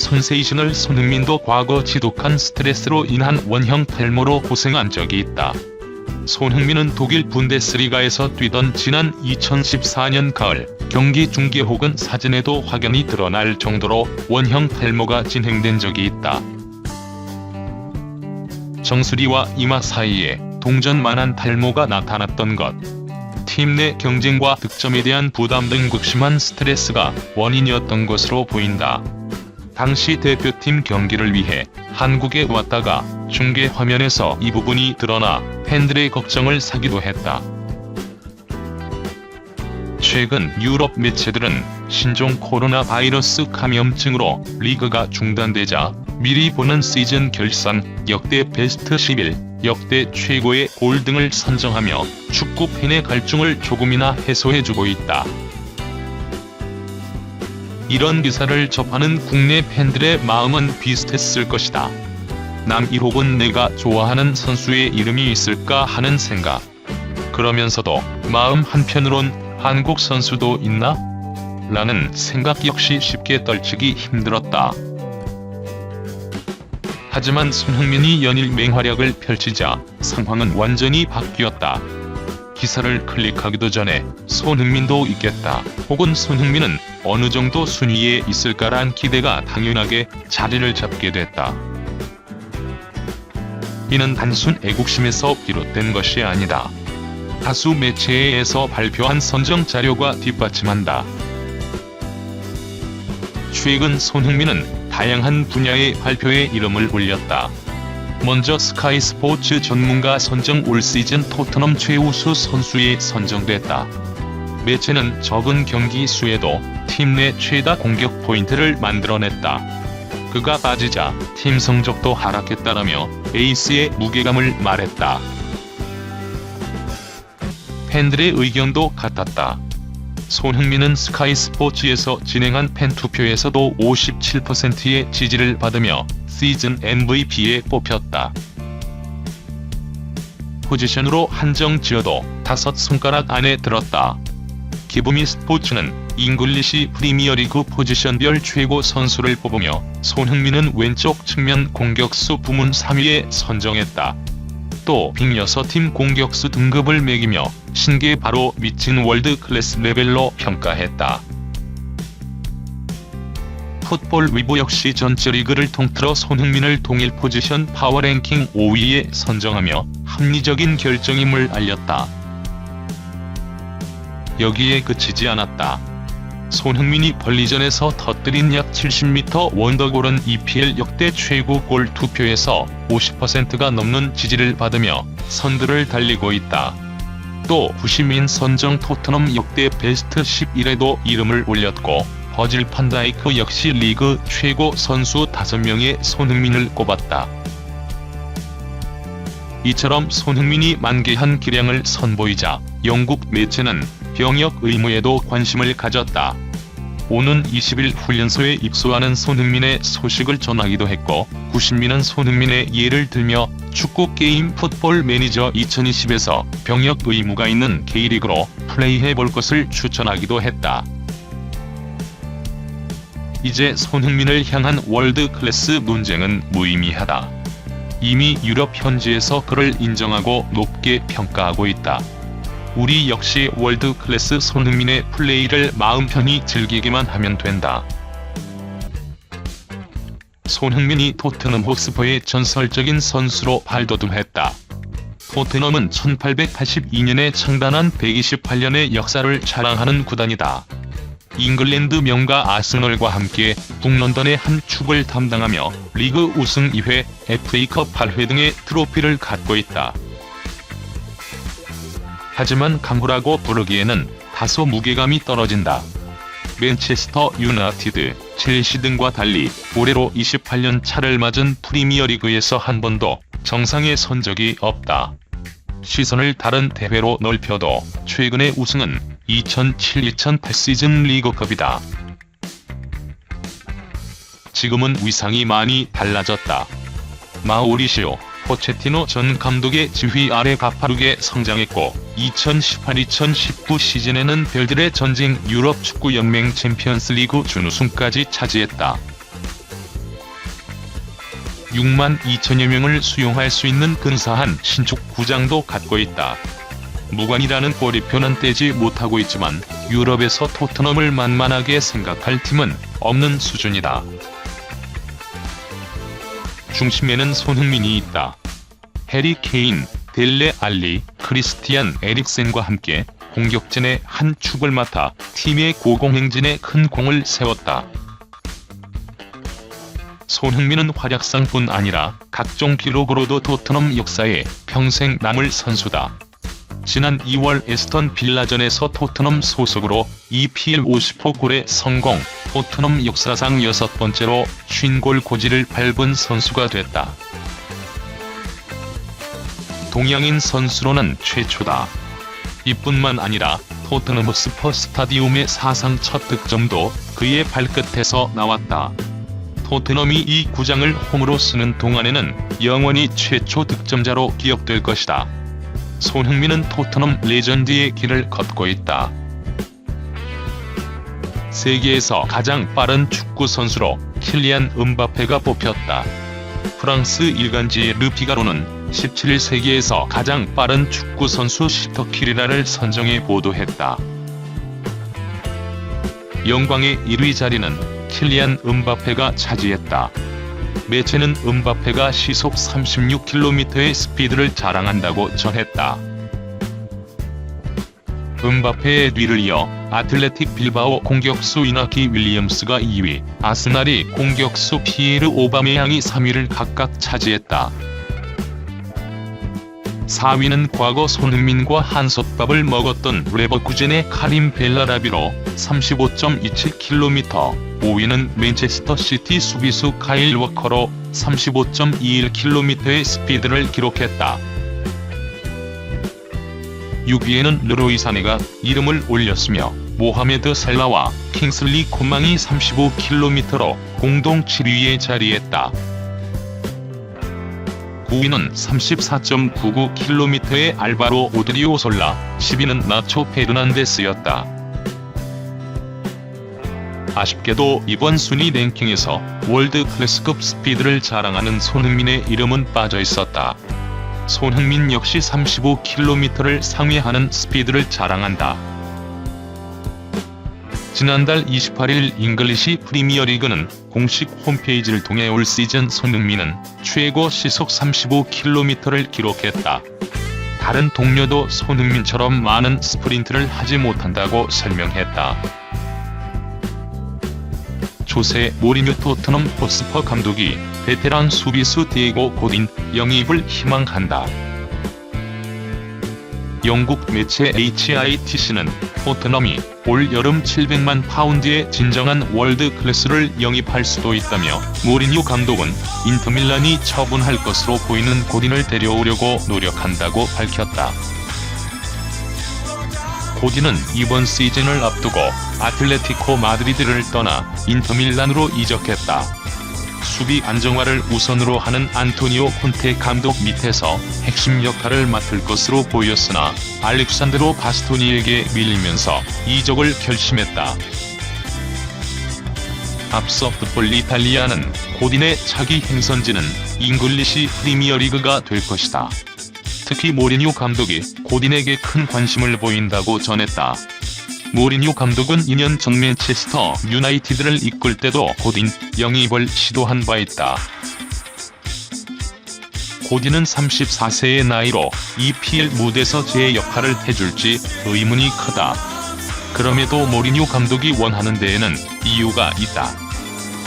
선세이셔널 손흥민도 과거 지독한 스트레스로 인한 원형 탈모로 고생한 적이 있다. 손흥민은 독일 분데스리가에서 뛰던 지난 2014년 가을 경기 중계 혹은 사진에도 확연히 드러날 정도로 원형 탈모가 진행된 적이 있다. 정수리와 이마 사이에 동전만한 탈모가 나타났던 것. 팀 내 경쟁과 득점에 대한 부담 등 극심한 스트레스가 원인이었던 것으로 보인다. 당시 대표팀 경기를 위해 한국에 왔다가 중계 화면에서 이 부분이 드러나 팬들의 걱정을 사기도 했다. 최근 유럽 매체들은 신종 코로나 바이러스 감염증으로 리그가 중단되자 미리 보는 시즌 결산, 역대 베스트 11, 역대 최고의 골 등을 선정하며 축구 팬의 갈증을 조금이나 해소해주고 있다. 이런 기사를 접하는 국내 팬들의 마음은 비슷했을 것이다. 남 1혹은 내가 좋아하는 선수의 이름이 있을까 하는 생각. 그러면서도 마음 한편으론 한국 선수도 있나? 라는 생각 역시 쉽게 떨치기 힘들었다. 하지만 손흥민이 연일 맹활약을 펼치자 상황은 완전히 바뀌었다. 기사를 클릭하기도 전에 손흥민도 있겠다, 혹은 손흥민은 어느 정도 순위에 있을까란 기대가 당연하게 자리를 잡게 됐다. 이는 단순 애국심에서 비롯된 것이 아니다. 다수 매체에서 발표한 선정 자료가 뒷받침한다. 최근 손흥민은 다양한 분야의 발표에 이름을 올렸다. 먼저 스카이 스포츠 전문가 선정 올 시즌 토트넘 최우수 선수에 선정됐다. 매체는 적은 경기 수에도 팀 내 최다 공격 포인트를 만들어냈다. 그가 빠지자 팀 성적도 하락했다라며 에이스의 무게감을 말했다. 팬들의 의견도 같았다. 손흥민은 스카이 스포츠에서 진행한 팬투표에서도 57%의 지지를 받으며 시즌 MVP에 뽑혔다. 포지션으로 한정 지어도 5손가락 안에 들었다. 기부미 스포츠는 잉글리시 프리미어리그 포지션별 최고 선수를 뽑으며 손흥민은 왼쪽 측면 공격수 부문 3위에 선정했다. 또 빅6팀 공격수 등급을 매기며 신기에 바로 미친 월드 클래스 레벨로 평가했다. 풋볼 위보 역시 전체 리그를 통틀어 손흥민을 동일 포지션 파워랭킹 5위에 선정하며 합리적인 결정임을 알렸다. 여기에 그치지 않았다. 손흥민이 벌리전에서 터뜨린 약 70m 원더골은 EPL 역대 최고 골 투표에서 50%가 넘는 지지를 받으며 선두를 달리고 있다. 또 부시민 선정 토트넘 역대 베스트 11에도 이름을 올렸고 버질 판다이크 역시 리그 최고 선수 5명의 손흥민을 꼽았다. 이처럼 손흥민이 만개한 기량을 선보이자 영국 매체는 병역 의무에도 관심을 가졌다. 오는 20일 훈련소에 입소하는 손흥민의 소식을 전하기도 했고, 구신민은 손흥민의 예를 들며 축구 게임 풋볼 매니저 2020에서 병역 의무가 있는 K리그로 플레이해볼 것을 추천하기도 했다. 이제 손흥민을 향한 월드 클래스 논쟁은 무의미하다. 이미 유럽 현지에서 그를 인정하고 높게 평가하고 있다. 우리 역시 월드 클래스 손흥민의 플레이를 마음 편히 즐기기만 하면 된다. 손흥민이 토트넘 호스퍼의 전설적인 선수로 발돋움했다. 토트넘은 1882년에 창단한 128년의 역사를 자랑하는 구단이다. 잉글랜드 명가 아스널과 함께 북런던의 한 축을 담당하며 리그 우승 2회, FA컵 8회 등의 트로피를 갖고 있다. 하지만 강호라고 부르기에는 다소 무게감이 떨어진다. 맨체스터 유나이티드, 첼시 등과 달리 올해로 28년 차를 맞은 프리미어리그에서 한 번도 정상에 선 적이 없다. 시선을 다른 대회로 넓혀도 최근의 우승은 2007-2008 시즌 리그컵이다. 지금은 위상이 많이 달라졌다. 마우리시오 포체티노 전 감독의 지휘 아래 가파르게 성장했고 2018-2019 시즌에는 별들의 전쟁 유럽 축구 연맹 챔피언스 리그 준우승까지 차지했다. 6만 2천여 명을 수용할 수 있는 근사한 신축 구장도 갖고 있다. 무관이라는 꼬리표는 떼지 못하고 있지만 유럽에서 토트넘을 만만하게 생각할 팀은 없는 수준이다. 중심에는 손흥민이 있다. 해리 케인, 델레 알리, 크리스티안 에릭센과 함께 공격진의 한 축을 맡아 팀의 고공행진에 큰 공을 세웠다. 손흥민은 활약상뿐 아니라 각종 기록으로도 토트넘 역사에 평생 남을 선수다. 지난 2월 에스턴 빌라전에서 토트넘 소속으로 EPL 50호 골에 성공, 토트넘 역사상 6번째로 50골 고지를 밟은 선수가 됐다. 동양인 선수로는 최초다. 이뿐만 아니라 토트넘 호스퍼 스타디움의 사상 첫 득점도 그의 발끝에서 나왔다. 토트넘이 이 구장을 홈으로 쓰는 동안에는 영원히 최초 득점자로 기억될 것이다. 손흥민은 토트넘 레전드의 길을 걷고 있다. 세계에서 가장 빠른 축구 선수로 킬리안 음바페가 뽑혔다. 프랑스 일간지 르피가로는 17일 세계에서 가장 빠른 축구 선수 시터키리라를 선정해 보도했다. 영광의 1위 자리는 킬리안 음바페가 차지했다. 매체는 음바페가 시속 36km의 스피드를 자랑한다고 전했다. 음바페의 뒤를 이어 아틀레틱 빌바오 공격수 이나키 윌리엄스가 2위, 아스날이 공격수 피에르 오바메양이 3위를 각각 차지했다. 4위는 과거 손흥민과 한솥밥을 먹었던 레버쿠젠의 카림 벨라라비로 35.27km, 5위는 맨체스터 시티 수비수 카일 워커로 35.21km의 스피드를 기록했다. 6위에는 르로이 사네가 이름을 올렸으며 모하메드 살라와 킹슬리 코망이 35km로 공동 7위에 자리했다. 9위는 34.99km의 알바로 오드리오솔라, 10위는 나초 페르난데스였다. 아쉽게도 이번 순위 랭킹에서 월드 클래스급 스피드를 자랑하는 손흥민의 이름은 빠져 있었다. 손흥민 역시 35km를 상회하는 스피드를 자랑한다. 지난달 28일 잉글리시 프리미어리그는 공식 홈페이지를 통해 올 시즌 손흥민은 최고 시속 35km를 기록했다. 다른 동료도 손흥민처럼 많은 스프린트를 하지 못한다고 설명했다. 조세 모리뉴 토트넘 호스퍼 감독이 베테랑 수비수 디에고 고딘 영입을 희망한다. 영국 매체 HITC는 토트넘이 올 여름 700만 파운드의 진정한 월드 클래스를 영입할 수도 있다며 모리뉴 감독은 인터밀란이 처분할 것으로 보이는 고딘을 데려오려고 노력한다고 밝혔다. 고딘은 이번 시즌을 앞두고 아틀레티코 마드리드를 떠나 인터밀란으로 이적했다. 수비 안정화를 우선으로 하는 안토니오 콘테 감독 밑에서 핵심 역할을 맡을 것으로 보였으나 알렉산드로 바스토니에게 밀리면서 이적을 결심했다. 앞서 풋볼 이탈리아는 고딘의 차기 행선지는 잉글리시 프리미어리그가 될 것이다. 특히 모리뉴 감독이 고딘에게 큰 관심을 보인다고 전했다. 모리뉴 감독은 2년 전 맨체스터 유나이티드를 이끌 때도 고딘 영입을 시도한 바 있다. 고딘은 34세의 나이로 EPL 무대에서 제 역할을 해줄지 의문이 크다. 그럼에도 모리뉴 감독이 원하는 데에는 이유가 있다.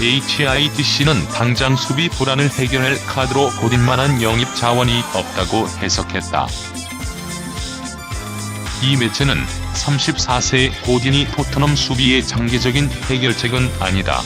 HITC는 당장 수비 불안을 해결할 카드로 고딘만한 영입 자원이 없다고 해석했다. 이 매체는 34세의 고딘이 토트넘 수비의 장기적인 해결책은 아니다.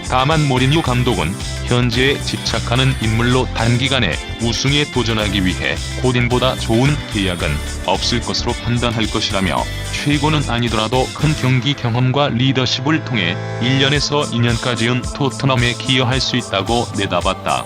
다만 모리뉴 감독은 현재에 집착하는 인물로 단기간에 우승에 도전하기 위해 고딘보다 좋은 계약은 없을 것으로 판단할 것이라며 최고는 아니더라도 큰 경기 경험과 리더십을 통해 1년에서 2년까지는 토트넘에 기여할 수 있다고 내다봤다.